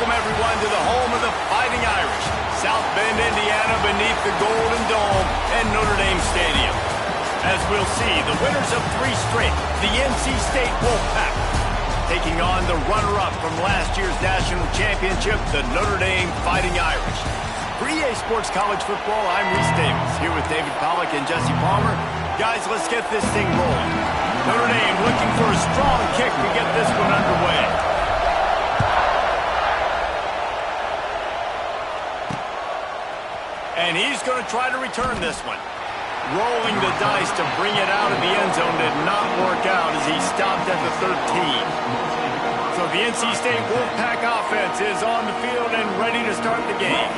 Welcome, everyone, to the home of the Fighting Irish, South Bend, Indiana, beneath the Golden Dome and Notre Dame Stadium. As we'll see, the winners of 3 straight, the NC State Wolfpack, taking on the runner-up from last year's national championship, the Notre Dame Fighting Irish. For EA Sports College Football, I'm Reese Davis, here with David Pollack and Jesse Palmer. Guys, let's get this thing rolling. Notre Dame looking for a strong kick to get this one underway. And he's going to try to return this one. Rolling the dice to bring it out of the end zone did not work out as he stopped at the 13. So the NC State Wolfpack offense is on the field and ready to start the game.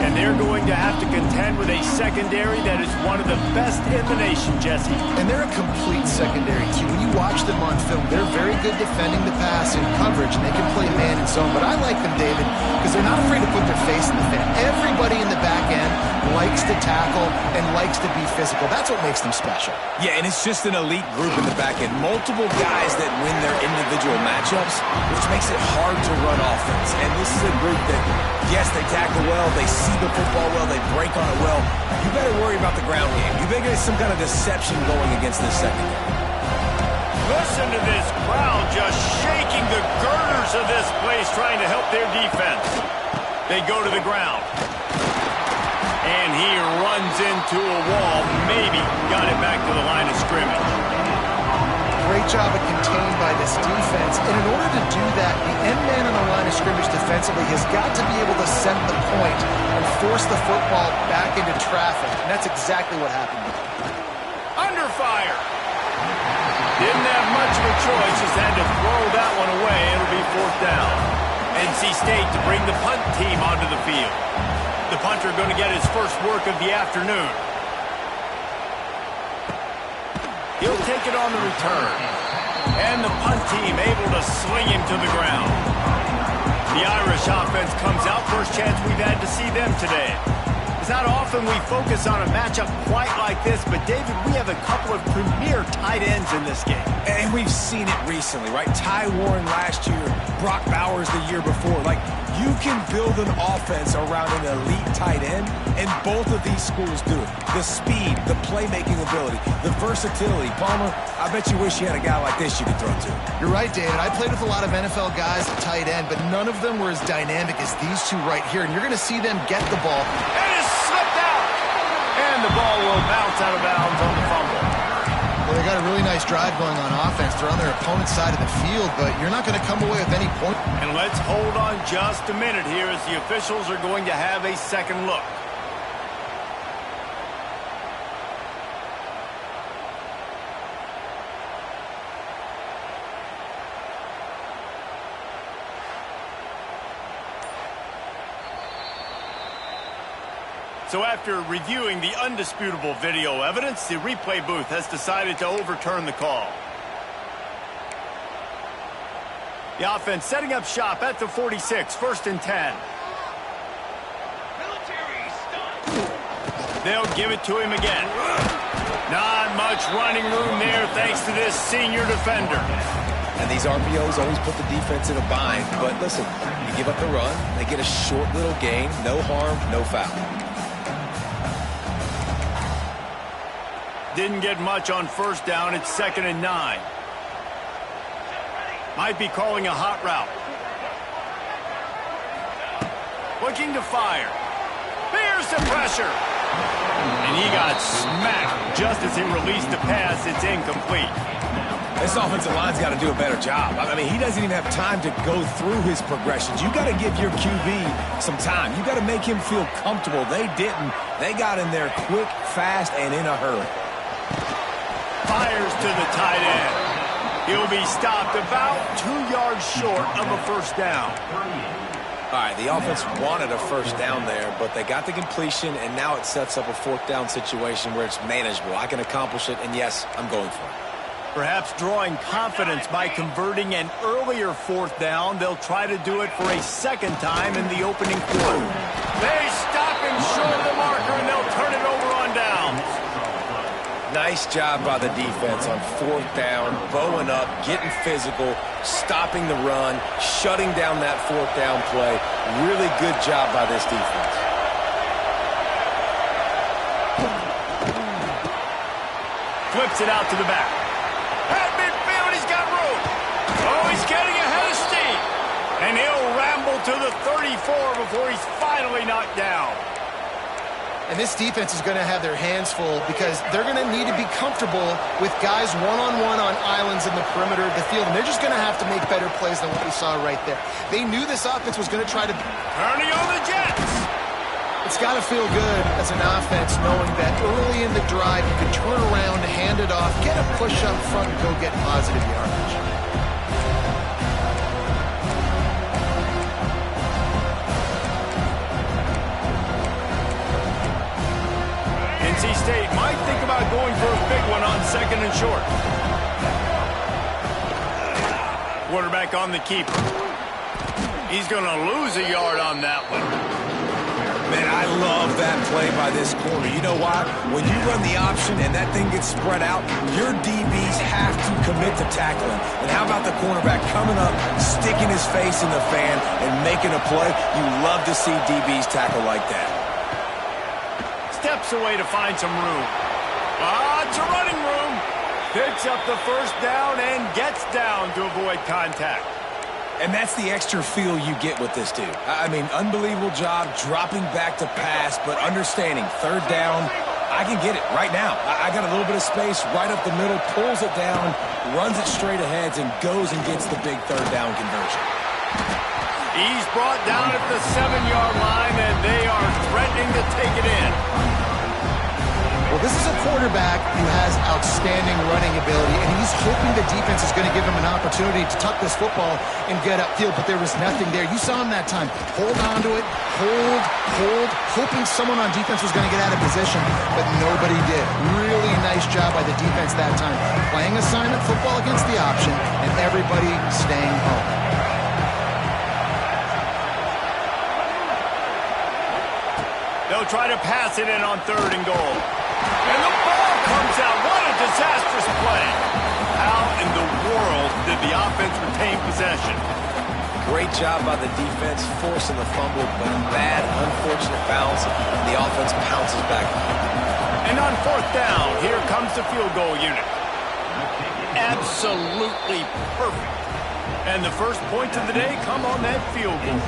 And they're going to have to contend with a secondary that is one of the best in the nation, Jesse. And they're a complete secondary, too. When you watch them on film, they're very good defending the pass and coverage, and they can play man and zone. But I like them, David, because they're not afraid to put their face in the fan. Everybody in the back end likes to tackle and likes to be physical. That's what makes them special. Yeah, and it's just an elite group in the back end. Multiple guys that win their individual matchups, which makes it hard to run offense. And this is a group that, yes, they tackle well, they see the football well, they break on it well. You better worry about the ground game. You better get some kind of deception going against this secondary. Listen to this crowd just shaking the girders of this place, trying to help their defense. They go to the ground. And he runs into a wall. Maybe got it back to the line of scrimmage. Great job of contained by this defense. And in order to do that, the end man on the line of scrimmage defensively has got to be able to set the point and force the football back into traffic. And that's exactly what happened. Under fire. Didn't have much of a choice, just had to throw that one away. It'll be 4th down. NC State to bring the punt team onto the field. The punter going to get his first work of the afternoon. He'll take it on the return. And the punt team able to sling him to the ground. The Irish offense comes out. First chance we've had to see them today. It's not often we focus on a matchup quite like this, but David, we have a couple of premier tight ends in this game. And we've seen it recently, right? Ty Warren last year, Brock Bowers the year before. Like, you can build an offense around an elite tight end, and both of these schools do it. The speed, the playmaking ability, the versatility. Palmer, I bet you wish you had a guy like this you could throw to. You're right, David. I played with a lot of NFL guys at tight end, but none of them were as dynamic as these two right here. And you're going to see them get the ball. It is slipped out! And the ball will bounce out of bounds on the fumble. Well, they got a really nice drive going on offense. They're on their opponent's side of the field, but you're not going to come away with any point. And let's hold on just a minute here as the officials are going to have a second look. So after reviewing the undisputable video evidence, the replay booth has decided to overturn the call. The offense setting up shop at the 46, 1st and 10. They'll give it to him again. Not much running room there thanks to this senior defender. And these RPOs always put the defense in a bind. But listen, you give up the run, they get a short little gain, no harm, no foul. Didn't get much on 1st down. It's 2nd and 9. Might be calling a hot route. Looking to fire. There's the pressure. And he got smacked just as he released the pass. It's incomplete. This offensive line's got to do a better job. I mean, he doesn't even have time to go through his progressions. You got to give your QB some time. You got to make him feel comfortable. They didn't. They got in there quick, fast, and in a hurry. Fires to the tight end. He'll be stopped about 2 yards short of a 1st down. All right, the offense wanted a 1st down there, but they got the completion, and now it sets up a 4th down situation where it's manageable. I can accomplish it, and yes, I'm going for it. Perhaps drawing confidence by converting an earlier 4th down. They'll try to do it for a 2nd time in the opening quarter. They stop him short of the marker, and they'll turn it over on downs. Nice job by the defense on 4th down, bowing up, getting physical, stopping the run, shutting down that 4th down play. Really good job by this defense. Flips it out to the back. At midfield, he's got room. Oh, he's getting ahead of steam. And he'll ramble to the 34 before he's finally knocked down. And this defense is going to have their hands full because they're going to need to be comfortable with guys one-on-one on islands in the perimeter of the field. And they're just going to have to make better plays than what we saw right there. They knew this offense was going to try to... Turning on the Jets. It's got to feel good as an offense knowing that early in the drive you can turn around, hand it off, get a push up front, and go get positive yardage. NC State might think about going for a big one on 2nd and short. Quarterback on the keeper. He's going to lose a yard on that one. Man, I love that play by this corner. You know why? When you run the option and that thing gets spread out, your DBs have to commit to tackling. And how about the cornerback coming up, sticking his face in the fan, and making a play? You love to see DBs tackle like that. Steps away to find some room. It's a running room. Picks up the 1st down and gets down to avoid contact. And that's the extra feel you get with this dude. I mean, unbelievable job dropping back to pass, but understanding 3rd down, I can get it right now. I got a little bit of space right up the middle, pulls it down, runs it straight ahead, and goes and gets the big 3rd down conversion. He's brought down at the 7-yard line, and they are threatening to take it in. Well, this is a quarterback who has outstanding running ability, and he's hoping the defense is going to give him an opportunity to tuck this football and get upfield, but there was nothing there. You saw him that time. Hold on to it, hold, hoping someone on defense was going to get out of position, but nobody did. Really nice job by the defense that time. Playing assignment football against the option, and everybody staying home. They'll try to pass it in on 3rd and goal. And the ball comes out. What a disastrous play. How in the world did the offense retain possession? Great job by the defense, forcing the fumble, but a bad, unfortunate bounce. The offense pounces back. And on 4th down, here comes the field goal unit. Absolutely perfect. And the first points of the day come on that field goal.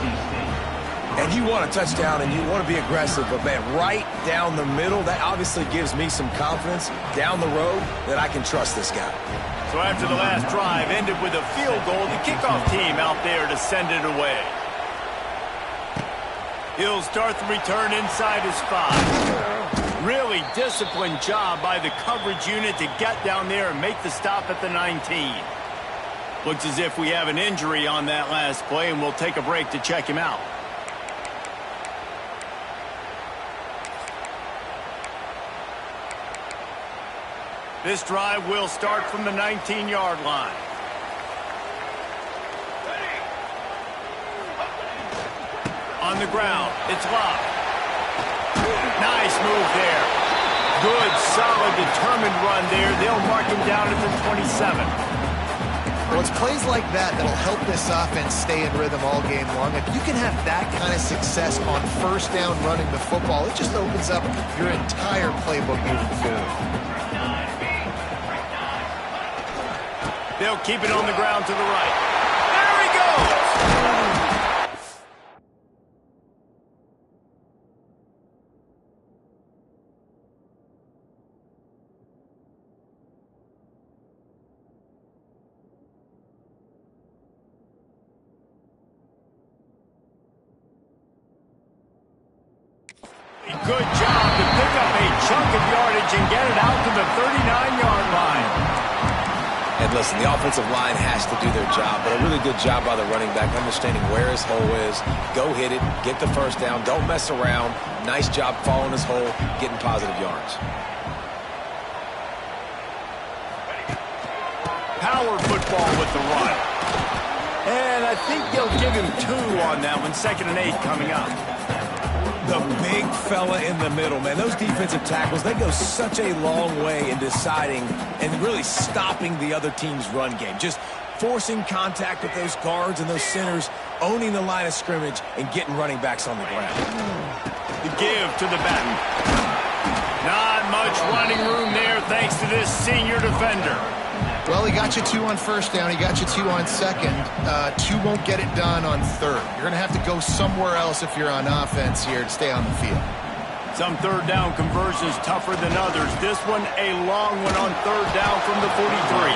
And you want a touchdown and you want to be aggressive, but man, right down the middle, that obviously gives me some confidence down the road that I can trust this guy. So after the last drive ended with a field goal, the kickoff team out there to send it away. He'll start the return inside his 5. Really disciplined job by the coverage unit to get down there and make the stop at the 19. Looks as if we have an injury on that last play, and we'll take a break to check him out. This drive will start from the 19-yard line. On the ground, it's locked. Nice move there. Good, solid, determined run there. They'll mark him down at the 27. Well, it's plays like that that'll help this offense stay in rhythm all game long. If you can have that kind of success on 1st down running the football, it just opens up your entire playbook moving forward. They'll keep it on the ground to the right. There he goes! Good job to pick up a chunk of yardage and get it out to the 39-yard line. And listen, the offensive line has to do their job, but a really good job by the running back, understanding where his hole is. Go hit it, get the 1st down, don't mess around. Nice job following his hole, getting positive yards. Power football with the run. And I think they'll give him 2 on that one. 2nd and 8 coming up. The big fella in the middle, man. Those defensive tackles, they go such a long way in deciding and really stopping the other team's run game. Just forcing contact with those guards and those centers, owning the line of scrimmage, and getting running backs on the ground. The give to the back. Not much running room there thanks to this senior defender. Well, he got you 2 on first down. He got you 2 on second. 2 won't get it done on third. You're going to have to go somewhere else if you're on offense here to stay on the field. Some third down conversions tougher than others. This one a long one on third down from the 43.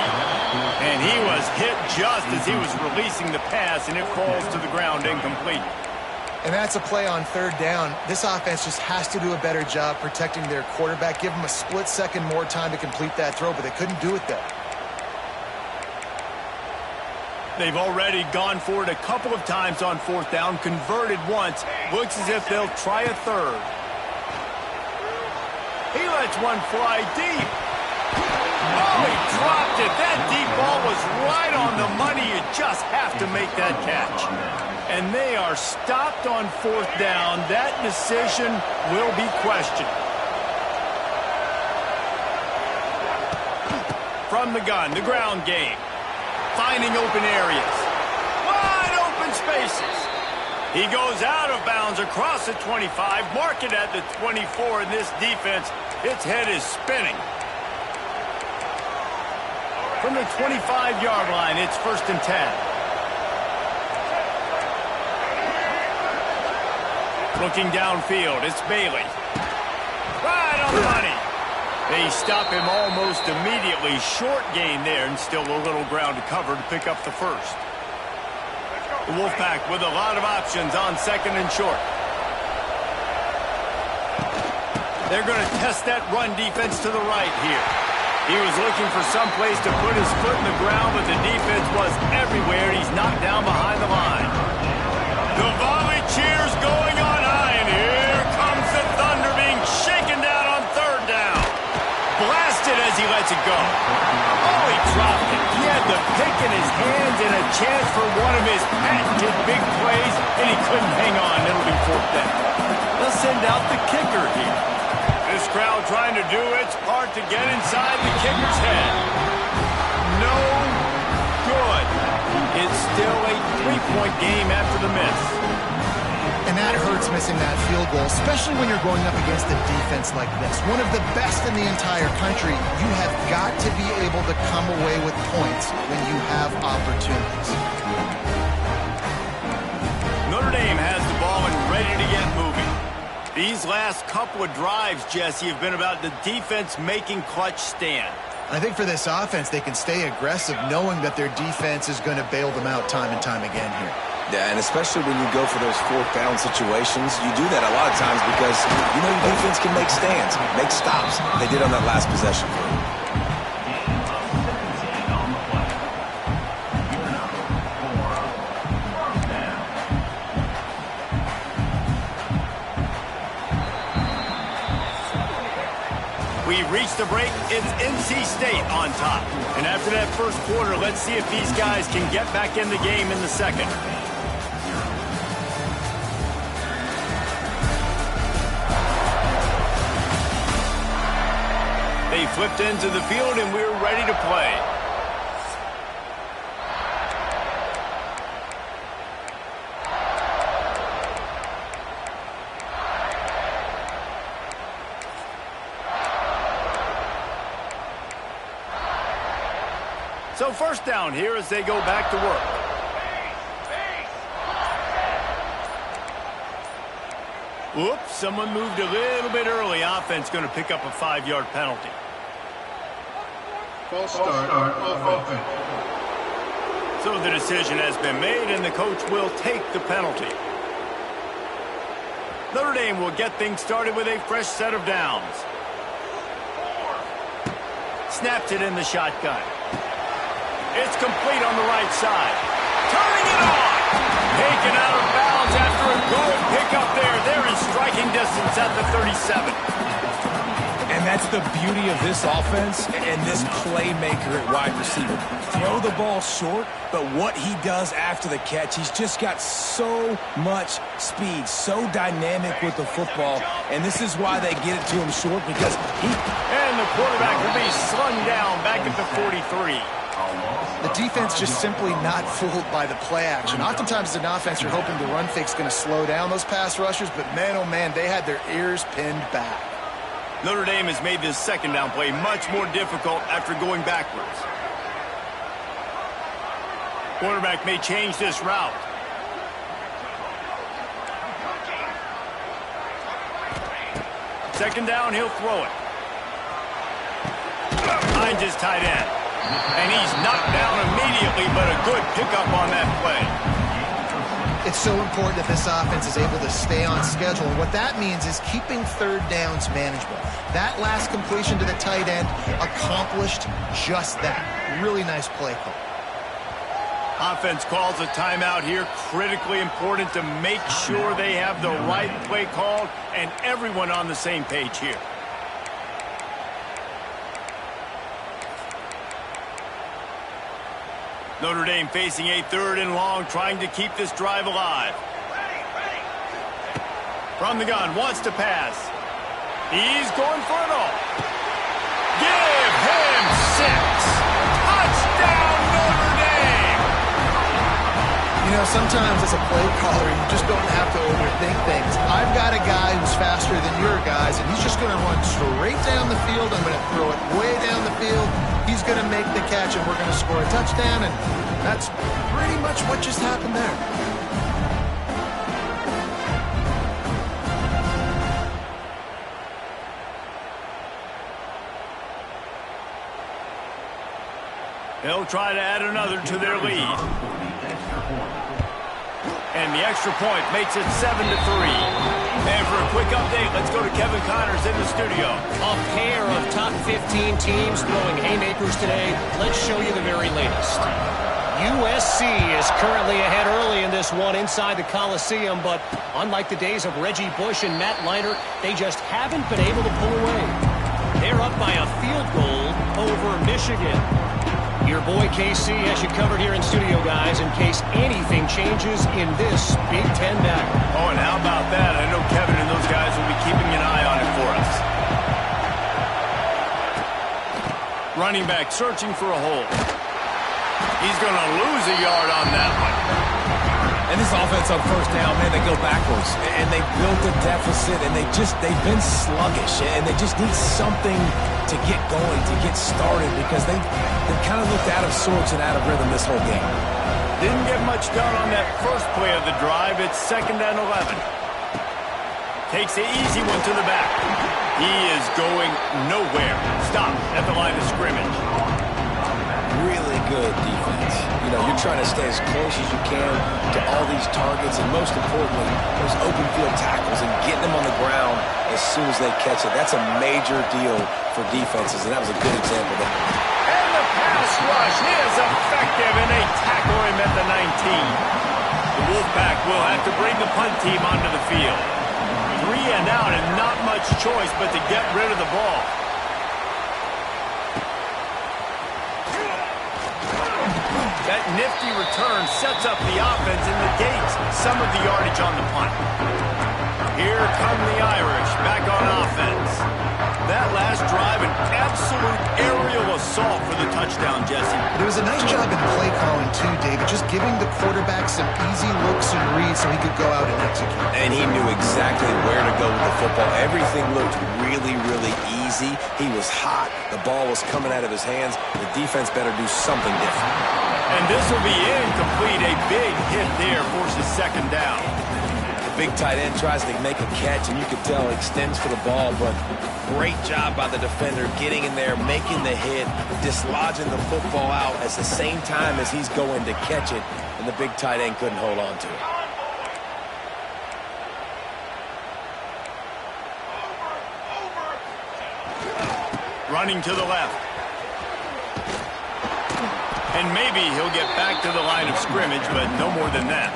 And he was hit just as he was releasing the pass, and it falls to the ground incomplete. And that's a play on third down. This offense just has to do a better job protecting their quarterback. Give him a split second more time to complete that throw, but they couldn't do it there. They've already gone for it a couple of times on fourth down, converted once. Looks as if they'll try a third. He lets one fly deep. Oh, he dropped it. That deep ball was right on the money. You just have to make that catch. And they are stopped on fourth down. That decision will be questioned. From the gun, the ground game. Finding open areas. Wide open spaces. He goes out of bounds across the 25. Mark it at the 24. And this defense, its head is spinning. From the 25-yard line, it's 1st and 10. Looking downfield, it's Bailey. Right on the money. They stop him almost immediately. Short gain there, and still a little ground to cover to pick up the first. The Wolfpack with a lot of options on second and short. They're going to test that run defense to the right here. He was looking for some place to put his foot in the ground, but the defense was everywhere. He's knocked down behind the line. The volley cheers going on high, and here comes the Thunder being shaken down on third down. Blasted as he lets it go. Oh, he dropped it. He had the pick in his hands and a chance for one of his patented big plays, and he couldn't hang on. It'll be fourth down. They'll send out the kicker here. This crowd trying to do its part to get inside the kicker's head. No good. It's still a 3-point game after the miss. And that hurts missing that field goal, especially when you're going up against a defense like this. One of the best in the entire country. You have got to be able to come away with points when you have opportunities. Notre Dame has the ball and ready to get moving. These last couple of drives, Jesse, have been about the defense making clutch stand. I think for this offense, they can stay aggressive knowing that their defense is going to bail them out time and time again here. Yeah, and especially when you go for those fourth down situations, you do that a lot of times because you know your defense can make stands, make stops. They did on that last possession. We reached the break. It's NC State on top. And after that first quarter, let's see if these guys can get back in the game in the second. They flipped into the field, and we're ready to play. So first down here as they go back to work. Whoops, someone moved a little bit early. Offense going to pick up a 5-yard penalty. False start on offense. So the decision has been made, and the coach will take the penalty. Notre Dame will get things started with a fresh set of downs. Snaps it in the shotgun. It's complete on the right side. Turning it on. Taken out of bounds after a good pickup there. They're in striking distance at the 37. And And that's the beauty of this offense and this playmaker at wide receiver. Throw the ball short, but what he does after the catch, he's just got so much speed, so dynamic with the football, and this is why they get it to him short, because he... And the quarterback will be slung down back at the 43. The defense just simply not fooled by the play action. Oftentimes as an offense, you're hoping the run fake's going to slow down those pass rushers, but man, oh man, they had their ears pinned back. Notre Dame has made this second down play much more difficult after going backwards. Quarterback may change this route. Second down, he'll throw it. Finds his tight end. And he's knocked down immediately, but a good pickup on that play. It's so important that this offense is able to stay on schedule. And what that means is keeping third downs manageable. That last completion to the tight end accomplished just that. Really nice play call. Offense calls a timeout here. Critically important to make sure they have the right play called and everyone on the same page here. Notre Dame facing a 3rd and long, trying to keep this drive alive. From the gun, wants to pass. He's going for it all. Give him 6. Touchdown, Notre Dame! You know, sometimes as a play caller, you just don't have to overthink things. I've got a guy who's faster than your guys, and he's just going to run straight down the field. I'm going to throw it way down the field. He's going to make the catch, and we're going to score a touchdown, and that's pretty much what just happened there. They'll try to add another to their lead. And the extra point makes it 7-3. And for a quick update, let's go to Kevin Connors in the studio. A pair of top 15 teams throwing haymakers today. Let's show you the very latest. USC is currently ahead early in this one inside the Coliseum, but unlike the days of Reggie Bush and Matt Leinart, they just haven't been able to pull away. They're up by a field goal over Michigan. Your boy KC has you covered here in studio, guys, in case anything changes in this Big Ten battle. Oh, and how about that? I know Kevin and those guys will be keeping an eye on it for us. Running back searching for a hole. He's going to lose a yard on that one. And this offense on first down, man, they go backwards. And they built a deficit, and they've been sluggish. And they just need something to get going, to get started, because they've kind of looked out of sorts and out of rhythm this whole game. Didn't get much done on that first play of the drive. It's 2nd and 11. Takes the easy one to the back. He is going nowhere. Stop at the line of scrimmage. Really good defense. You know, you're trying to stay as close as you can to all these targets, and most importantly, those open field tackles and getting them on the ground as soon as they catch it. That's a major deal for defenses, and that was a good example there. And the pass rush is effective, and they tackle him at the 19. The Wolfpack will have to bring the punt team onto the field. 3 and out, and not much choice but to get rid of the ball. That nifty return sets up the offense and negates some of the yardage on the punt. Here come the Irish back on offense. That last drive, an absolute aerial assault for the touchdown, Jesse. It was a nice job in play calling, too, David, just giving the quarterback some easy looks and reads so he could go out and execute. And he knew exactly where to go with the football. Everything looked really, really easy. He was hot. The ball was coming out of his hands. The defense better do something different. And this will be incomplete. A big hit there forces 2nd down. The big tight end tries to make a catch, and you could tell he extends for the ball, but great job by the defender getting in there, making the hit, dislodging the football out at the same time as he's going to catch it, and the big tight end couldn't hold on to it. Running to the left. And maybe he'll get back to the line of scrimmage, but no more than that.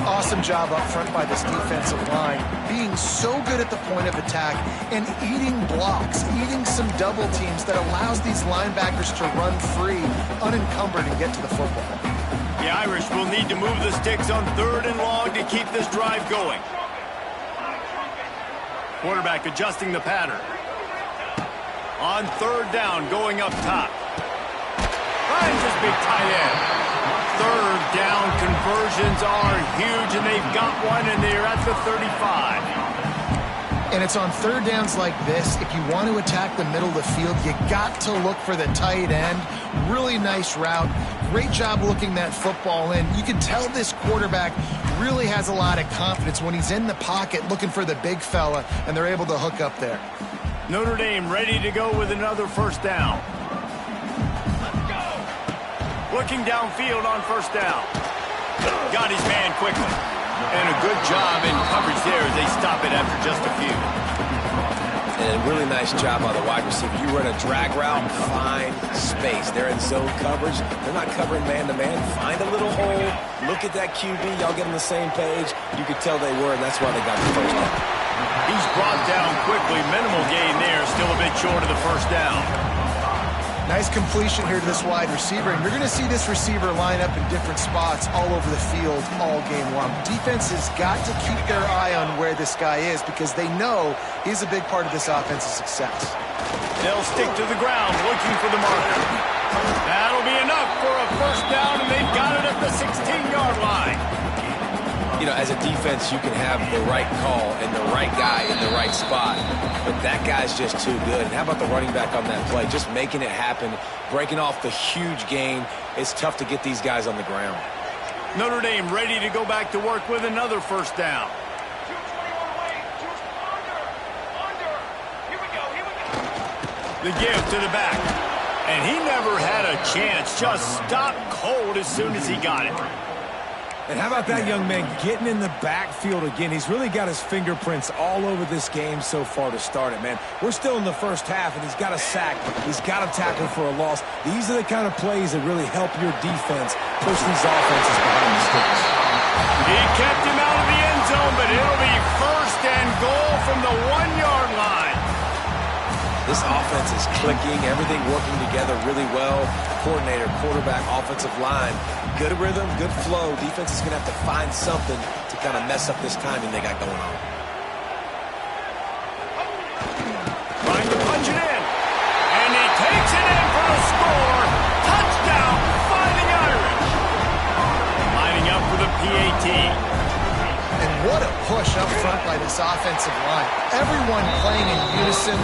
Awesome awesome job up front by this defensive line, being so good at the point of attack and eating blocks, eating some double teams that allows these linebackers to run free, unencumbered, and get to the football. The Irish will need to move the sticks on 3rd and long to keep this drive going. Quarterback adjusting the pattern. On 3rd down, going up top. Finds his big tight end. 3rd down conversions are huge, and they've got one, and they're at the 35. And it's on 3rd downs like this. If you want to attack the middle of the field, you got to look for the tight end. Really nice route. Great job looking that football in. You can tell this quarterback really has a lot of confidence when he's in the pocket looking for the big fella, and they're able to hook up there. Notre Dame ready to go with another 1st down. Looking downfield on 1st down. Got his man quickly. And a good job in coverage there as they stop it after just a few. And a really nice job by the wide receiver. You run a drag route, find space. They're in zone coverage. They're not covering man-to-man. Find a little hole. Look at that QB. Y'all get on the same page. You could tell they were, and that's why they got the 1st down. He's brought down quickly. Minimal gain there. Still a bit short of the 1st down. Nice completion here to this wide receiver, and you're going to see this receiver line up in different spots all over the field all game long. Defense has got to keep their eye on where this guy is because they know he's a big part of this offense's success. They'll stick to the ground looking for the marker. That'll be enough for a 1st down, and they've got it at the 16-yard line. You know, as a defense, you can have the right call and the right guy in the right spot, but that guy's just too good. And how about the running back on that play? Just making it happen, breaking off the huge gain. It's tough to get these guys on the ground. Notre Dame ready to go back to work with another 1st down. The give to the back. And he never had a chance. Just stopped cold as soon as he got it. And how about that young man getting in the backfield again? He's really got his fingerprints all over this game so far to start it, man. We're still in the 1st half, and he's got a sack. He's got a tackle for a loss. These are the kind of plays that really help your defense push these offenses behind the sticks. He kept him out of the end zone, but it'll be 1st and goal from the 1-yard line. This offense is clicking, everything working together really well. Coordinator, quarterback, offensive line. Good rhythm, good flow. Defense is going to have to find something to kind of mess up this timing they got going on. Trying to punch it in. And he takes it in for the score. Touchdown, Fighting Irish. Lining up for the PAT. And what a push up front by this offensive line. Everyone playing in unison,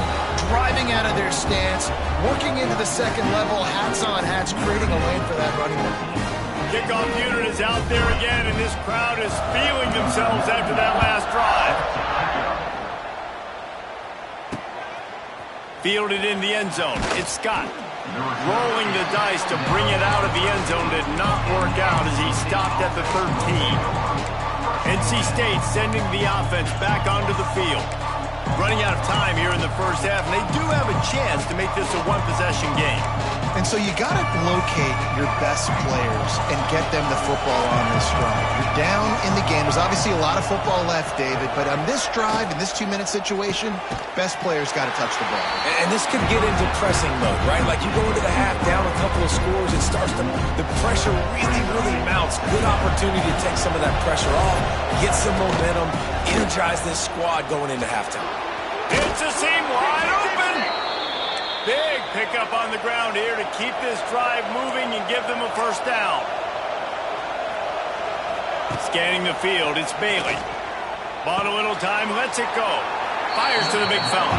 driving out of their stance, working into the 2nd level, hats on hats, creating a lane for that running back. Kickoff unit is out there again, and this crowd is feeling themselves after that last drive. Fielded in the end zone. It's Scott. Rolling the dice to bring it out of the end zone did not work out as he stopped at the 13. NC State sending the offense back onto the field. Running out of time here in the 1st half, and they do have a chance to make this a 1-possession game. And so you got to locate your best players and get them the football on this drive. You're down in the game. There's obviously a lot of football left, David, but on this drive, in this 2-minute situation, best players got to touch the ball. And this could get into pressing mode, right? Like you go into the half, down a couple of scores, it starts to, the pressure really mounts. Good opportunity to take some of that pressure off, get some momentum, energize this squad going into halftime. It's a seam wide open. Big pickup on the ground here to keep this drive moving and give them a 1st down. Scanning the field, it's Bailey. Bought a little time, lets it go. Fires to the big fella.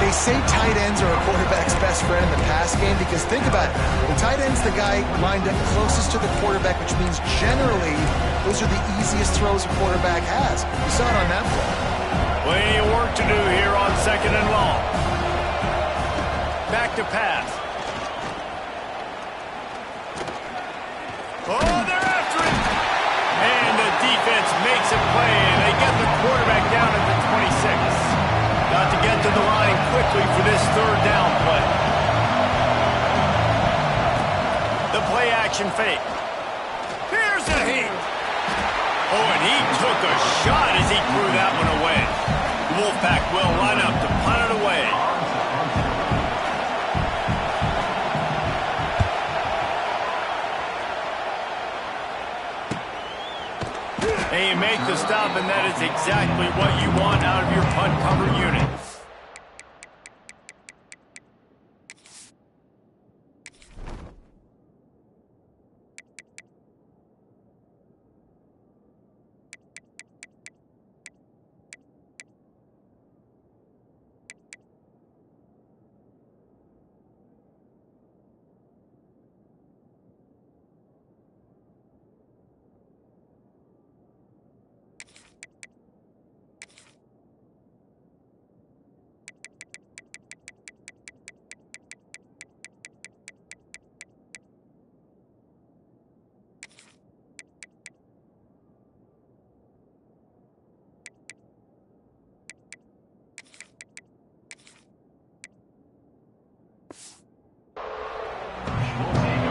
They say tight ends are a quarterback's best friend in the pass game because think about it. The tight end's the guy lined up closest to the quarterback, which means generally those are the easiest throws a quarterback has. You saw it on that play. Plenty of work to do here on 2nd and long. Back to pass. Oh, they're after it. And the defense makes a play, and they get the quarterback down at the 26. Got to get to the line quickly for this 3rd down play. The play action fake. Here's a heat. Oh, and he took a shot as he threw that one away. The Wolfpack will line up to punt it away. And you make the stop, and that is exactly what you want out of your punt cover unit.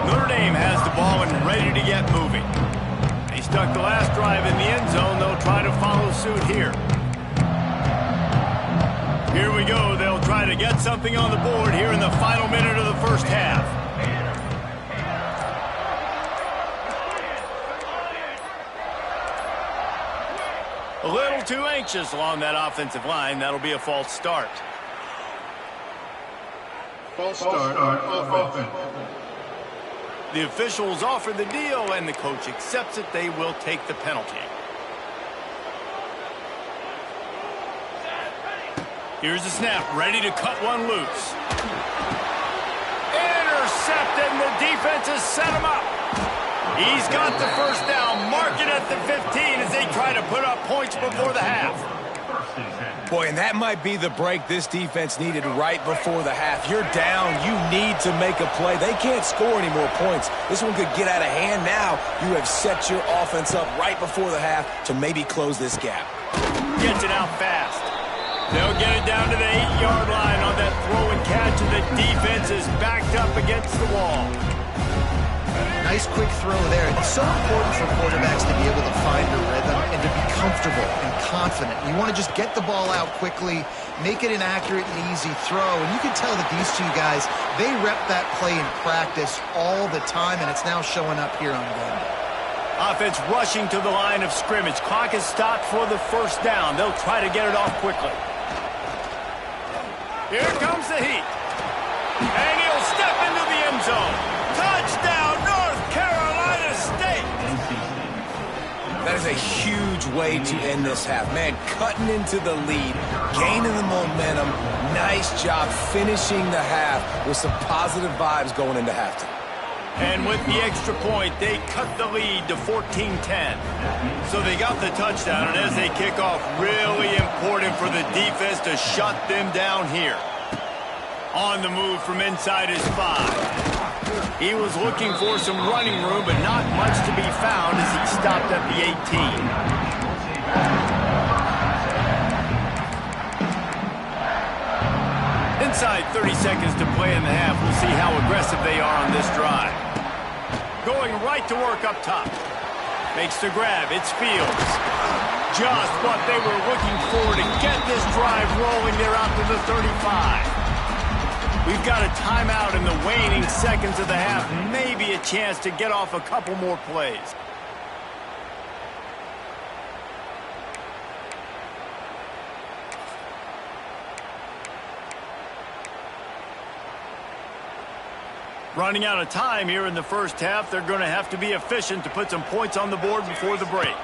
Notre Dame has the ball and ready to get moving. They stuck the last drive in the end zone. They'll try to follow suit here. Here we go. They'll try to get something on the board here in the final minute of the first half. A little too anxious along that offensive line. That'll be a false start. False start on offense. The officials offer the deal, and the coach accepts it. They will take the penalty. Here's the snap, ready to cut one loose. Intercepted, and the defense has set him up. He's got the first down, mark it at the 15 as they try to put up points before the half. Boy, and that might be the break this defense needed right before the half. You're down. You need to make a play. They can't score any more points. This one could get out of hand now. You have set your offense up right before the half to maybe close this gap. Gets it out fast. They'll get it down to the 8-yard line on that throw and catch, and the defense is backed up against the wall. Nice quick throw there. It's so important for quarterbacks to be able to find a rhythm and to be comfortable and confident. You want to just get the ball out quickly, make it an accurate and easy throw. And you can tell that these two guys, they rep that play in practice all the time, and it's now showing up here on Monday. Offense rushing to the line of scrimmage. Clock is stopped for the first down. They'll try to get it off quickly. Here comes the heat. And he'll step into the end zone. Touchdown, North Carolina State. That is a huge way to end this half. Man, cutting into the lead, gaining the momentum. Nice job finishing the half with some positive vibes going into halftime. And with the extra point, they cut the lead to 14-10. So they got the touchdown, and as they kick off, really important for the defense to shut them down here. On the move from inside his 5. He was looking for some running room, but not much to be found as he stopped at the 18. Inside 30 seconds to play in the half. We'll see how aggressive they are on this drive. Going right to work up top. Makes the grab. It's Fields. Just what they were looking for to get this drive rolling. They're out to the 35. We've got a timeout in the waning seconds of the half. Maybe a chance to get off a couple more plays. Running out of time here in the first half. They're going to have to be efficient to put some points on the board before the break.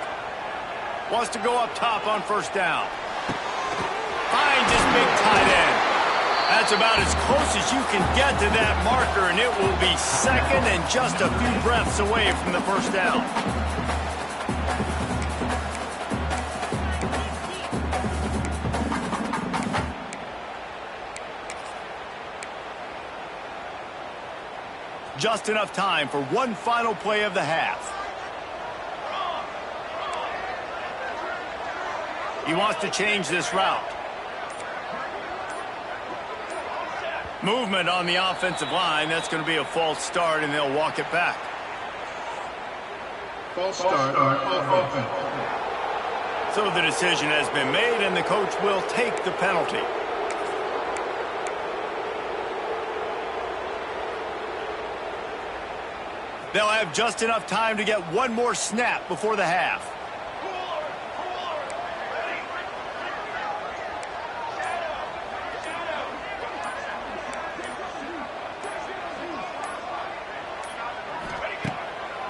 Wants to go up top on first down. Finds his big tight end. That's about as close as you can get to that marker, and it will be second and just a few breaths away from the first down. Just enough time for one final play of the half. He wants to change this route. Movement on the offensive line. That's going to be a false start, and they'll walk it back. False start on offense. So the decision has been made, and the coach will take the penalty. They'll have just enough time to get one more snap before the half.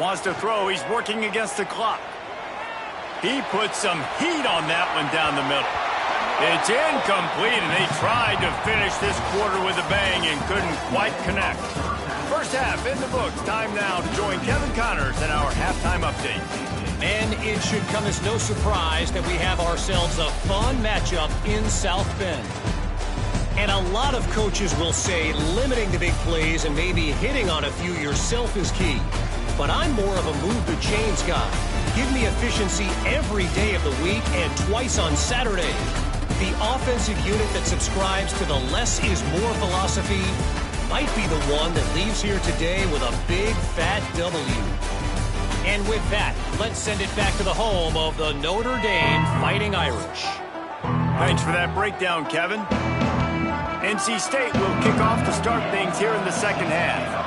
Wants to throw. He's working against the clock. He put some heat on that one down the middle. It's incomplete, and they tried to finish this quarter with a bang and couldn't quite connect. First half in the books. Time now to join Kevin Connors in our halftime update. And it should come as no surprise that we have ourselves a fun matchup in South Bend. And a lot of coaches will say limiting the big plays and maybe hitting on a few yourself is key. But I'm more of a move the chains guy. Give me efficiency every day of the week and twice on Saturday. The offensive unit that subscribes to the less is more philosophy might be the one that leaves here today with a big fat W. And with that, let's send it back to the home of the Notre Dame Fighting Irish. Thanks for that breakdown, Kevin. NC State will kick off to start things here in the second half.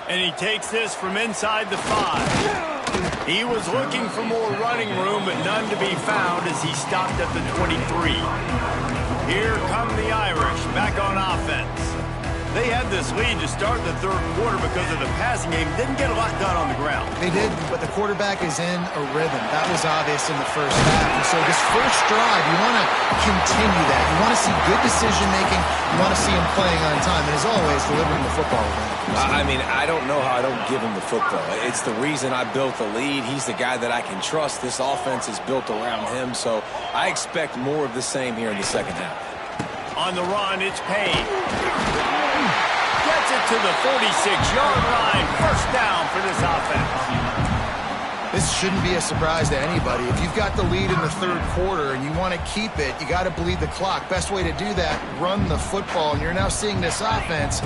And he takes this from inside the 5. He was looking for more running room, but none to be found as he stopped at the 23. Here come the Irish back on offense. They had this lead to start the third quarter because of the passing game. Didn't get a lot done on the ground. They did, but the quarterback is in a rhythm. That was obvious in the first half. And so this first drive, you want to continue that. You want to see good decision-making. You want to see him playing on time. And as always, delivering the football. I mean, I don't know how I don't give him the football. It's the reason I built the lead. He's the guy that I can trust. This offense is built around him, so I expect more of the same here in the second half. On the run, it's Payne. Gets it to the 46-yard line. First down for this offense. This shouldn't be a surprise to anybody. If you've got the lead in the third quarter and you want to keep it, you got to bleed the clock. Best way to do that, run the football. And you're now seeing this offense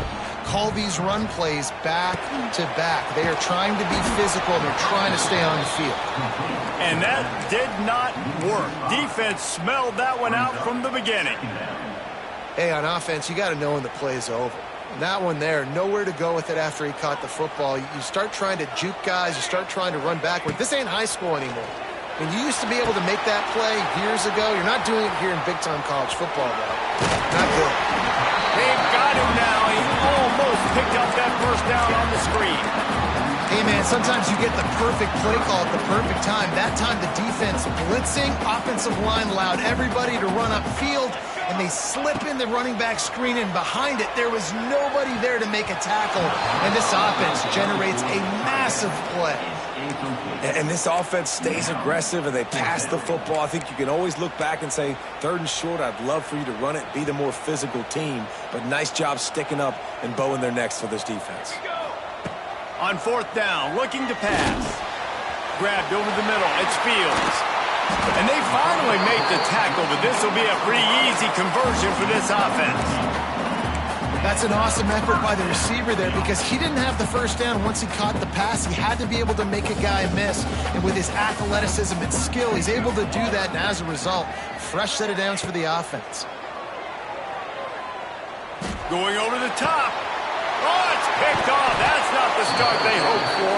call these run plays back to back. They are trying to be physical. They're trying to stay on the field. And that did not work. Defense smelled that one out from the beginning. Hey, on offense, you got to know when the play's over. And that one there, nowhere to go with it after he caught the football. You start trying to juke guys. You start trying to run backward. This ain't high school anymore. When you used to be able to make that play years ago, you're not doing it here in big-time college football, though. Not good. They've got him now. He almost picked up that first down on the screen. Hey, man, sometimes you get the perfect play call at the perfect time. That time the defense blitzing, offensive line allowed everybody to run upfield, and they slip in the running back screen, and behind it, there was nobody there to make a tackle, and this offense generates a massive play. And this offense stays aggressive, and they pass the football. I think you can always look back and say, third and short, I'd love for you to run it, be the more physical team, but nice job sticking up and bowing their necks for this defense. On fourth down, looking to pass. Grabbed over the middle, it's Fields. And they finally make the tackle, but this will be a pretty easy conversion for this offense. That's an awesome effort by the receiver there because he didn't have the first down once he caught the pass. He had to be able to make a guy miss. And with his athleticism and skill, he's able to do that. And as a result, fresh set of downs for the offense. Going over the top. Oh, it's picked off. That's not the start they hoped for.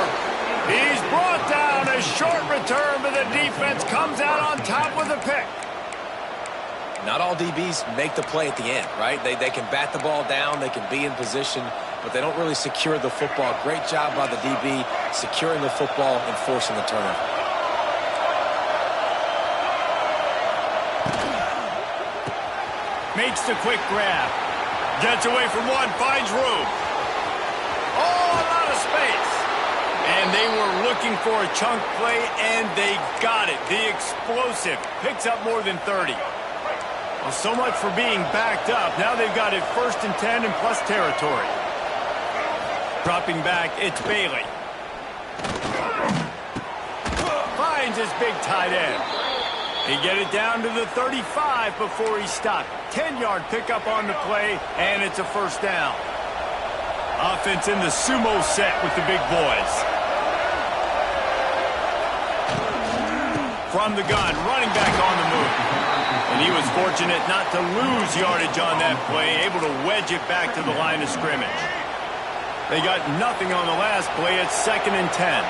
He's brought down. A short return, but the defense comes out on top with a pick. Not all DBs make the play at the end, right? They can bat the ball down, they can be in position, but they don't really secure the football. Great job by the DB securing the football and forcing the turnover. Makes the quick grab. Gets away from one, finds room. Oh, a lot of space. And they were looking for a chunk play, and they got it. The explosive picks up more than 30. Well, so much for being backed up. Now they've got it 1st and 10 and plus territory. Dropping back, it's Bailey. Finds his big tight end. He get it down to the 35 before he stopped. 10-yard pickup on the play, and it's a first down. Offense in the sumo set with the big boys. from the gun, running back on the move. And he was fortunate not to lose yardage on that play, able to wedge it back to the line of scrimmage. They got nothing on the last play. It's 2nd and 10.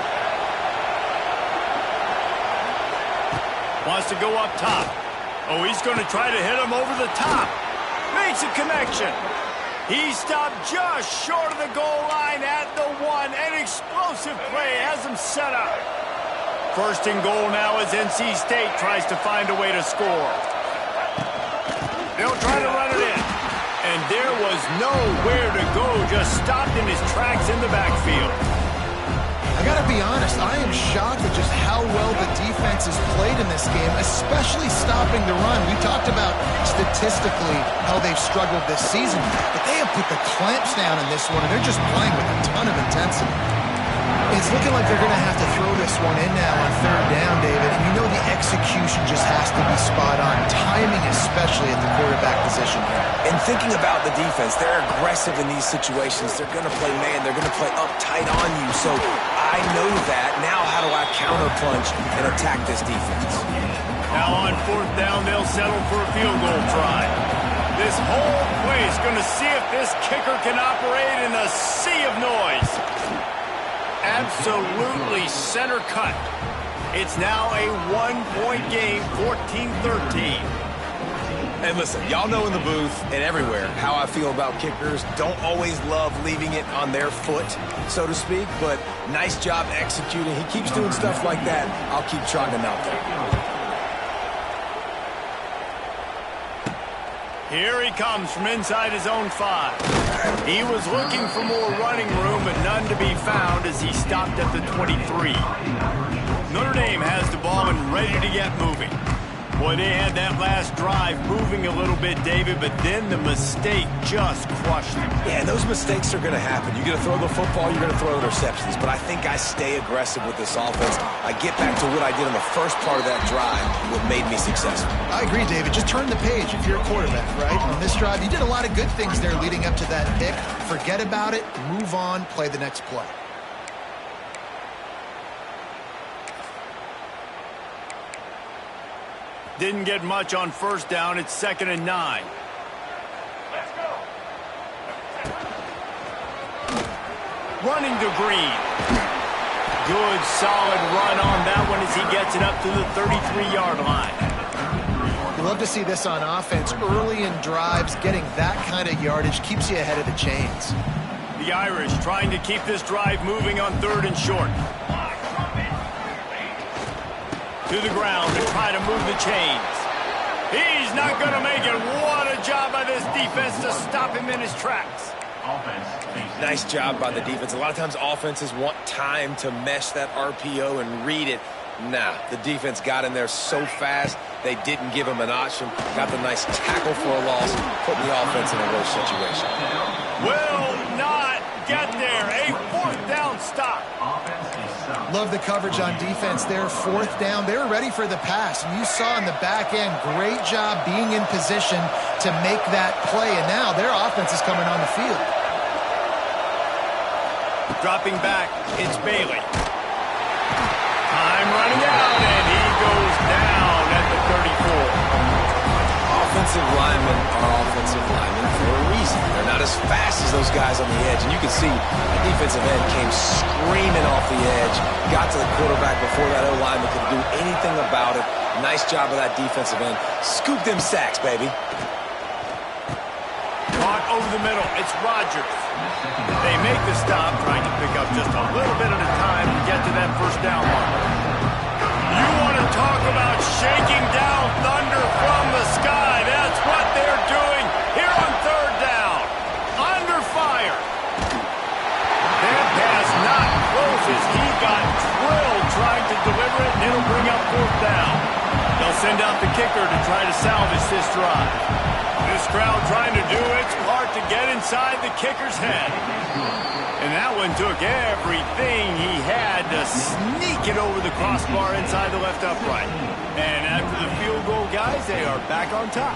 Wants to go up top. Oh, he's going to try to hit him over the top. Makes a connection. He stopped just short of the goal line at the 1. An explosive play has him set up. 1st and goal now as NC State tries to find a way to score. They'll try to run it in. And there was nowhere to go, just stopped in his tracks in the backfield. I got to be honest, I am shocked at just how well the defense has played in this game, especially stopping the run. We talked about statistically how they've struggled this season, but they have put the clamps down in this one, and they're just playing with a ton of intensity. It's looking like they're going to have to throw this one in now on 3rd down, David, and you know the execution just has to be spot on, timing especially at the quarterback position. And thinking about the defense, they're aggressive in these situations. They're going to play man. They're going to play up tight on you. So I know that. Now how do I counterpunch and attack this defense? Now on 4th down, they'll settle for a field goal try. This whole play is going to see if this kicker can operate in a sea of noise. Absolutely center cut. It's now a 1-point game, 14-13. And listen, y'all know in the booth and everywhere how I feel about kickers. Don't always love leaving it on their foot, so to speak, but nice job executing. He keeps doing stuff like that. I'll keep trotting him out there. Here he comes from inside his own 5. He was looking for more running room, but none to be found as he stopped at the 23. Notre Dame has the ball and ready to get moving. Boy, they had that last drive moving a little bit, David, but then the mistake just crushed them. Yeah, those mistakes are going to happen. You're going to throw the football, you're going to throw interceptions, but I think I stay aggressive with this offense. I get back to what I did in the first part of that drive, what made me successful. I agree, David. Just turn the page if you're a quarterback, right? On this drive, you did a lot of good things there leading up to that pick. Forget about it, move on, play the next play. Didn't get much on 1st down. It's 2nd and 9. Let's go. Running to Green. Good, solid run on that one as he gets it up to the 33-yard line. You love to see this on offense. Early in drives, getting that kind of yardage keeps you ahead of the chains. The Irish trying to keep this drive moving on 3rd and short. To the ground to try to move the chains. He's not going to make it. What a job by this defense to stop him in his tracks. Nice job by the defense. A lot of times offenses want time to mesh that RPO and read it. Nah, the defense got in there so fast, they didn't give him an option. Got the nice tackle for a loss, putting the offense in a worse situation. Will not get there. A 4th down stop. Love the coverage on defense there. 4th down. They were ready for the pass. And you saw in the back end, great job being in position to make that play. And now their offense is coming on the field. Dropping back, it's Bailey. Time running out, and he goes down at the 34. Offensive linemen are offensive linemen for a reason. They're not as fast as those guys on the edge. And you can see the defensive end came screaming off the edge, got to the quarterback before that O-lineman could do anything about it. Nice job of that defensive end. Scoop them sacks, baby. Caught over the middle. It's Rodgers. They make the stop, trying to pick up just a little bit at a time to get to that 1st down mark. You want to talk about shaking down thunder from the sky. That's what they're doing here on 3rd down. Under fire. That pass not close as he got drilled trying to deliver it, and it'll bring up 4th down. They'll send out the kicker to try to salvage this drive. This crowd trying to do its part to get inside the kicker's head. And that one took everything he had to sneak it over the crossbar inside the left upright. And after the field goal, guys, they are back on top.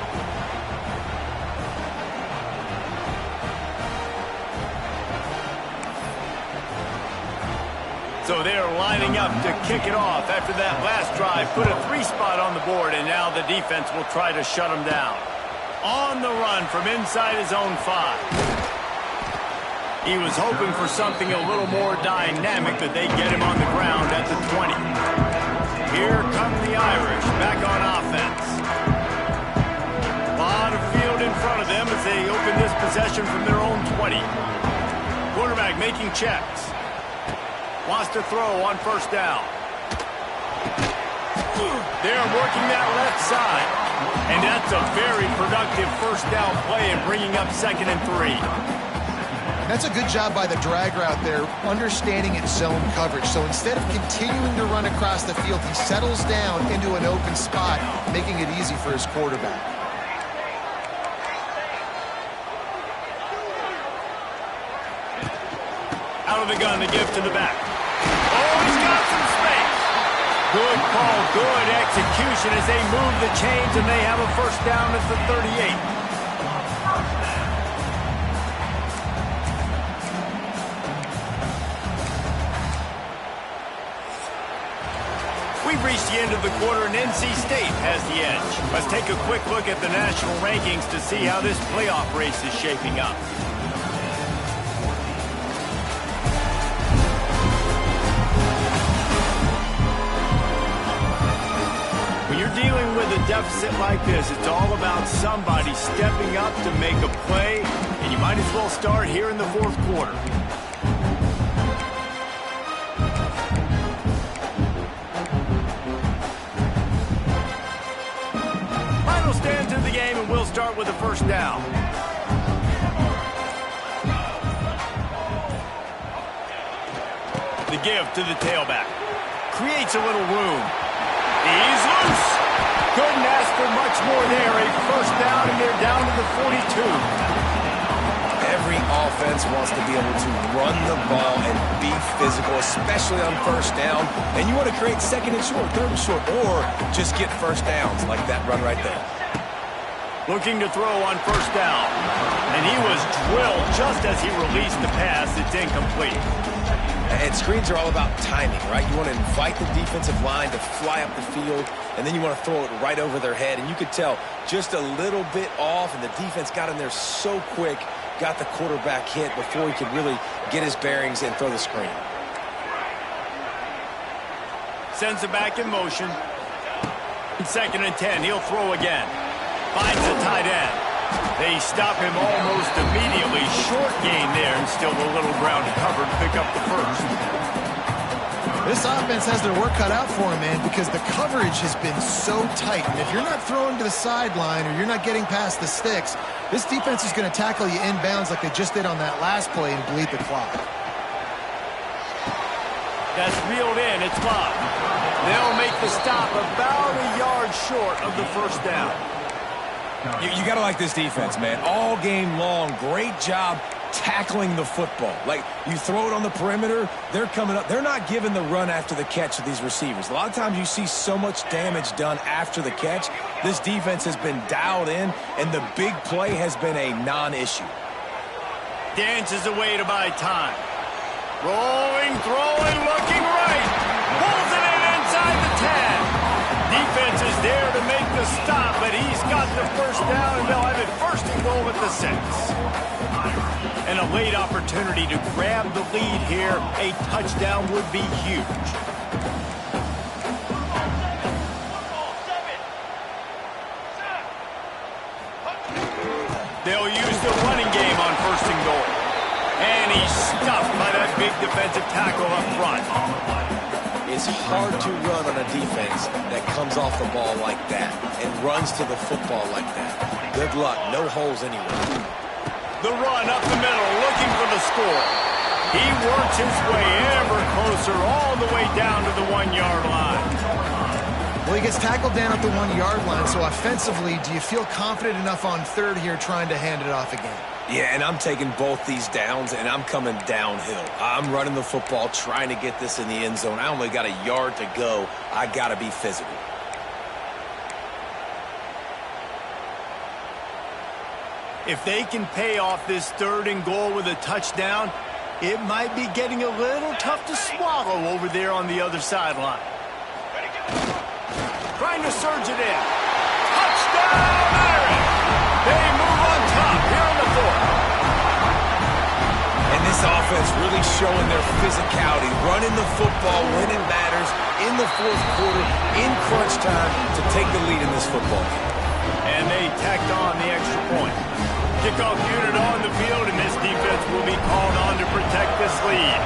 So they're lining up to kick it off after that last drive. Put a 3-spot on the board, and now the defense will try to shut them down. On the run from inside his own 5. He was hoping for something a little more dynamic, but they get him on the ground at the 20. Here come the Irish back on offense. A lot of field in front of them as they open this possession from their own 20. Quarterback making checks. Wants to throw on first down. They're working that left side. And that's a very productive first down play and bringing up 2nd and 3. That's a good job by the drag route there, understanding its zone coverage. So instead of continuing to run across the field, he settles down into an open spot, making it easy for his quarterback. Out of the gun to give to the back. Oh, he's got some space. Good call, good execution as they move the chains, and they have a first down at the 38. We've reached the end of the quarter, and NC State has the edge. Let's take a quick look at the national rankings to see how this playoff race is shaping up. When you're dealing with a deficit like this, it's all about somebody stepping up to make a play, and you might as well start here in the 4th quarter. Final stands in the game, and we'll start with the first down. The give to the tailback. Creates a little room. He's loose. Couldn't ask for much more there. A first down, and they're down to the 42. Every offense wants to be able to run the ball and be physical, especially on first down. And you want to create 2nd and short, 3rd and short, or just get first downs like that run right there. Looking to throw on first down. And he was drilled just as he released the pass. It's incomplete. And screens are all about timing, right? You want to invite the defensive line to fly up the field, and then you want to throw it right over their head. And you could tell just a little bit off, and the defense got in there so quick, got the quarterback hit before he could really get his bearings and throw the screen. Sends it back in motion. 2nd and 10. He'll throw again. Finds the tight end. They stop him almost immediately. Short gain there, and still a little ground covered to pick up the first. This offense has their work cut out for him, man, because the coverage has been so tight. And if you're not throwing to the sideline or you're not getting past the sticks, this defense is going to tackle you inbounds like they just did on that last play and bleed the clock. That's reeled in. It's locked. They'll make the stop about a yard short of the first down. You got to like this defense, man. All game long, great job tackling the football. Like, you throw it on the perimeter, they're coming up. They're not giving the run after the catch to these receivers. A lot of times you see so much damage done after the catch. This defense has been dialed in, and the big play has been a non-issue. Dances away to buy time. Rolling, throwing, looking right. Pulls it in inside the 10. Defense is there to make the stop, but he's got the first down, and they'll have it 1st and goal at the 6. And a late opportunity to grab the lead here. A touchdown would be huge. They'll use the running game on 1st and goal. And he's stuffed by that big defensive tackle up front. It's hard to run on a defense that comes off the ball like that and runs to the football like that. Good luck. No holes anywhere. The run up the middle, looking for the score. He works his way ever closer, all the way down to the 1-yard line. Well, he gets tackled down at the 1-yard line, so offensively, do you feel confident enough on 3rd here trying to hand it off again? Yeah, and I'm taking both these downs, and I'm coming downhill. I'm running the football, trying to get this in the end zone. I only got a yard to go. I got to be physical. If they can pay off this 3rd and goal with a touchdown, It might be getting a little tough to swallow over there on the other sideline. Trying to surge it in. Touchdown, Irish! They move on top here in the fourth. And this offense really showing their physicality, running the football when it matters, in the fourth quarter, in crunch time, to take the lead in this football game. And they tacked on the extra point. Kickoff unit on the field, and this defense will be called on to protect this lead.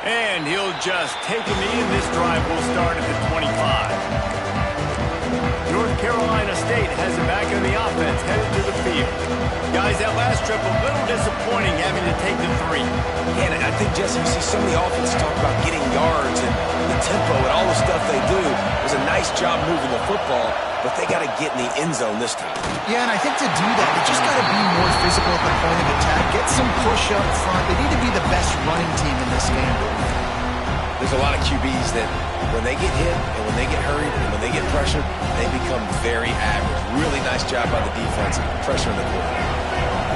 And he'll just take a knee, and this drive will start at the 25. North Carolina State has it back in the offense, headed to the field. Guys, that last trip a little disappointing having to take the 3. Yeah, and I think, Jesse, you see so many offenses talk about getting yards and the tempo and all the stuff they do. It was a nice job moving the football, but they got to get in the end zone this time. Yeah, and I think to do that, they just got to be more physical at the point of attack, get some push up front. They need to be the best running team in this game. There's a lot of QBs that when they get hit and when they get hurried and when they get pressured, they become very average. Really nice job by the defense, pressuring the quarterback.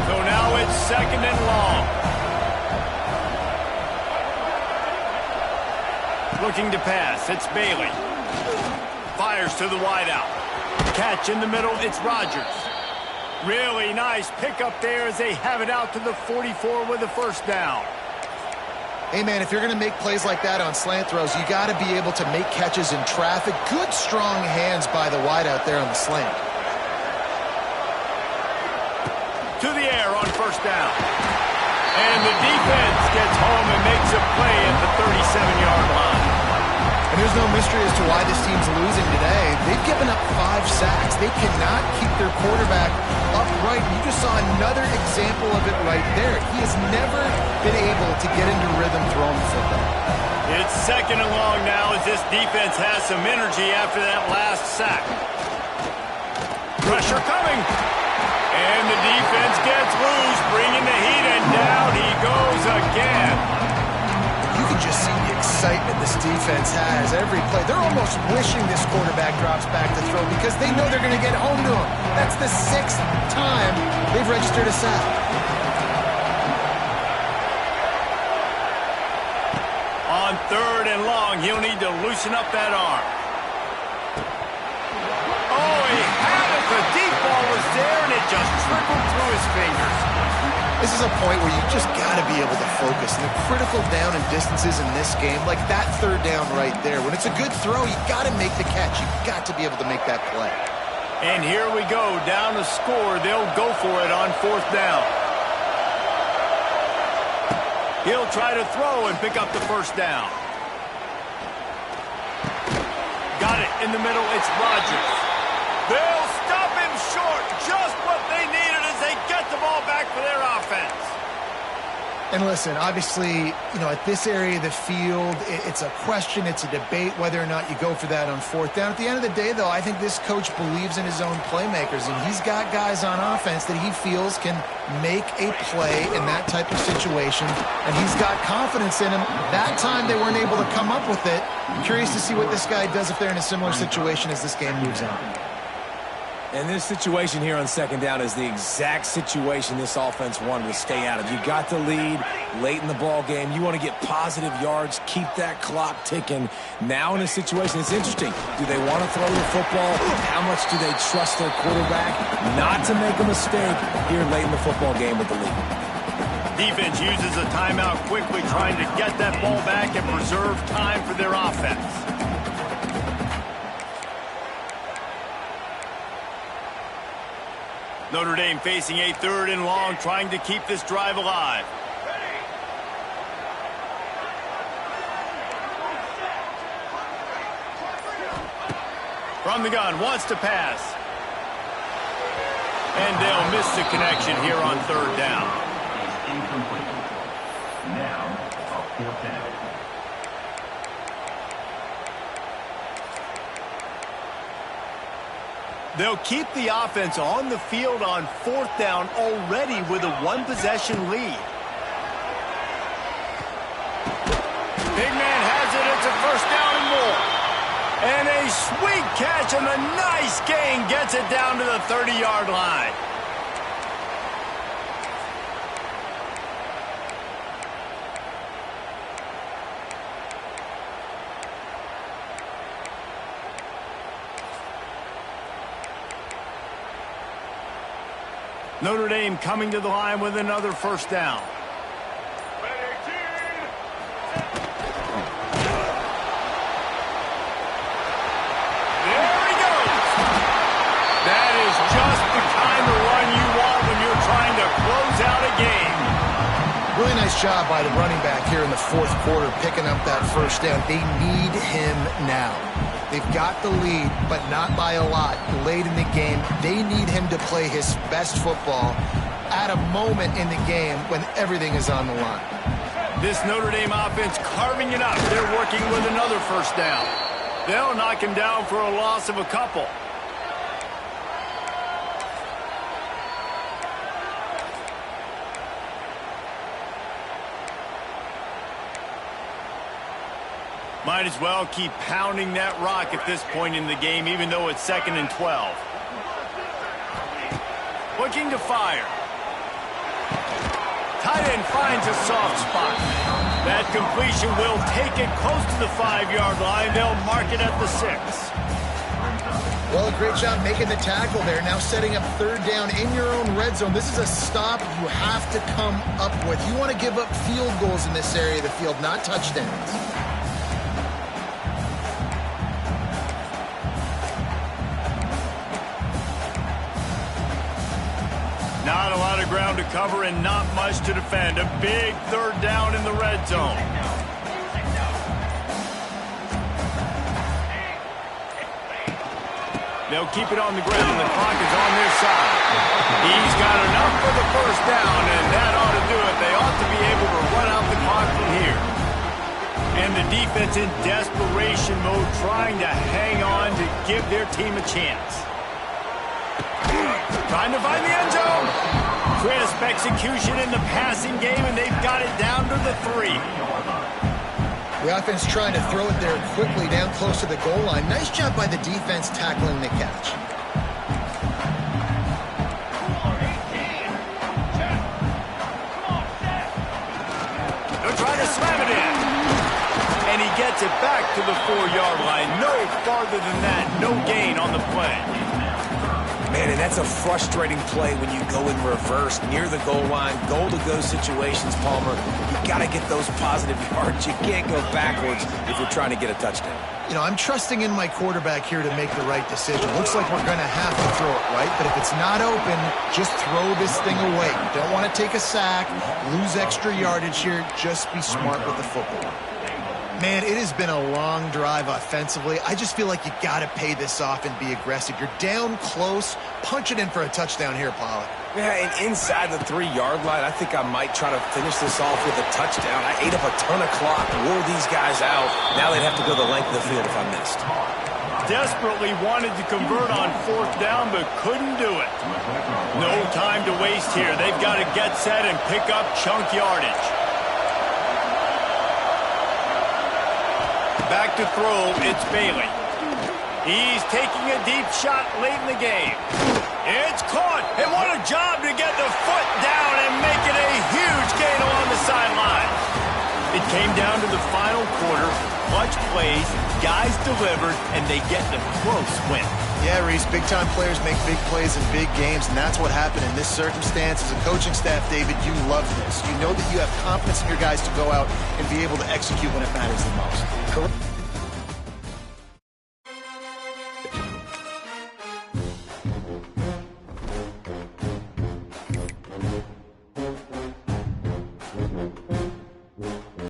So now it's 2nd and long. Looking to pass, it's Bailey. Fires to the wideout. Catch in the middle, it's Rodgers. Really nice pickup there as they have it out to the 44 with a first down. Hey, man, if you're going to make plays like that on slant throws, you got to be able to make catches in traffic. Good, strong hands by the wideout there on the slant. To the air on first down. And the defense gets home and makes a play at the 37-yard line. And there's no mystery as to why this team's losing today. They've given up 5 sacks. They cannot keep their quarterback upright. You just saw another example of it right there. He has never been able to get into rhythm throwing the football. It's 2nd and long now as this defense has some energy after that last sack. Pressure coming. And the defense gets loose, bringing the heat, and down he goes again. You can just see the excitement this defense has every play. They're almost wishing this quarterback drops back to throw because they know they're going to get home to him. That's the 6th time they've registered a sack. On 3rd and long, he'll need to loosen up that arm. Oh, he had it. The deep ball was there, and it just trickled through his fingers. This is a point where you just got to be able to focus. And the critical down and distances in this game, like that 3rd down right there, when it's a good throw, you got to make the catch. You got to be able to make that play. And here we go, down to score. They'll go for it on 4th down. He'll try to throw and pick up the first down. Got it in the middle. It's Rodgers. They'll stop him short. Just what they needed as they get the ball back for their offense. And listen, obviously, at this area of the field, it's a question, it's a debate whether or not you go for that on 4th down. At the end of the day, though, I think this coach believes in his own playmakers, and he's got guys on offense that he feels can make a play in that type of situation, and he's got confidence in him. That time they weren't able to come up with it. I'm curious to see what this guy does if they're in a similar situation as this game moves on. And this situation here on 2nd down is the exact situation this offense wanted to stay out of. You got the lead late in the ball game. You want to get positive yards, keep that clock ticking. Now in a situation, it's interesting. Do they want to throw the football? How much do they trust their quarterback not to make a mistake here late in the football game with the lead? Defense uses a timeout quickly, trying to get that ball back and preserve time for their offense. Notre Dame facing a 3rd and long, trying to keep this drive alive. From the gun, wants to pass. And they'll miss the connection here on 3rd down. Now, a 4th down. They'll keep the offense on the field on 4th down already with a 1-possession lead. Big man has it. It's a 1st down and more. And a sweet catch and a nice gain gets it down to the 30-yard line. Notre Dame coming to the line with another first down. That is just the kind of run you want when you're trying to close out a game. Really nice job by the running back here in the fourth quarter, picking up that first down. They need him now. They've got the lead, but not by a lot. Late in the game, they need him to play his best football at a moment in the game when everything is on the line. This Notre Dame offense carving it up. They're working with another first down. They'll knock him down for a loss of a couple. Might as well keep pounding that rock at this point in the game, even though it's 2nd and 12. Looking to fire. Tight end finds a soft spot. That completion will take it close to the 5-yard line. They'll mark it at the 6. Well, a great job making the tackle there. Now setting up third down in your own red zone. This is a stop you have to come up with. You want to give up field goals in this area of the field, not touchdowns. Not a lot of ground to cover and not much to defend. A big third down in the red zone. They'll keep it on the ground. The clock is on their side. He's got enough for the first down, and that ought to do it. They ought to be able to run out the clock from here. And the defense in desperation mode, trying to hang on to give their team a chance. Trying to find the end zone. Crisp execution in the passing game, and they've got it down to the 3. The offense trying to throw it there quickly down close to the goal line. Nice job by the defense tackling the catch. They're trying to slam it in. And he gets it back to the 4-yard line. No farther than that. No gain on the play. Man, and that's a frustrating play when you go in reverse near the goal line, goal-to-go situations, Palmer. You've got to get those positive yards. You can't go backwards if you're trying to get a touchdown. You know, I'm trusting in my quarterback here to make the right decision. Looks like we're going to have to throw it, right? But if it's not open, just throw this thing away. You don't want to take a sack, lose extra yardage here. Just be smart with the football. Man, it has been a long drive offensively. I just feel like you got to pay this off and be aggressive. You're down close. Punch it in for a touchdown here, Pollock. Yeah, and inside the 3-yard line, I think I might try to finish this off with a touchdown. I ate up a ton of clock, wore these guys out. Now they'd have to go the length of the field if I missed. Desperately wanted to convert on 4th down, but couldn't do it. No time to waste here. They've got to get set and pick up chunk yardage. Back to throw, it's Bailey. He's taking a deep shot late in the game. It's caught, and what a job to get the foot down and make it a huge gain along the sideline. It came down to the final quarter, clutch plays, guys delivered, and they get the close win. Yeah, Reese, big-time players make big plays in big games, and that's what happened in this circumstance. As a coaching staff, David, you love this. You know that you have confidence in your guys to go out and be able to execute when it matters the most. Correct.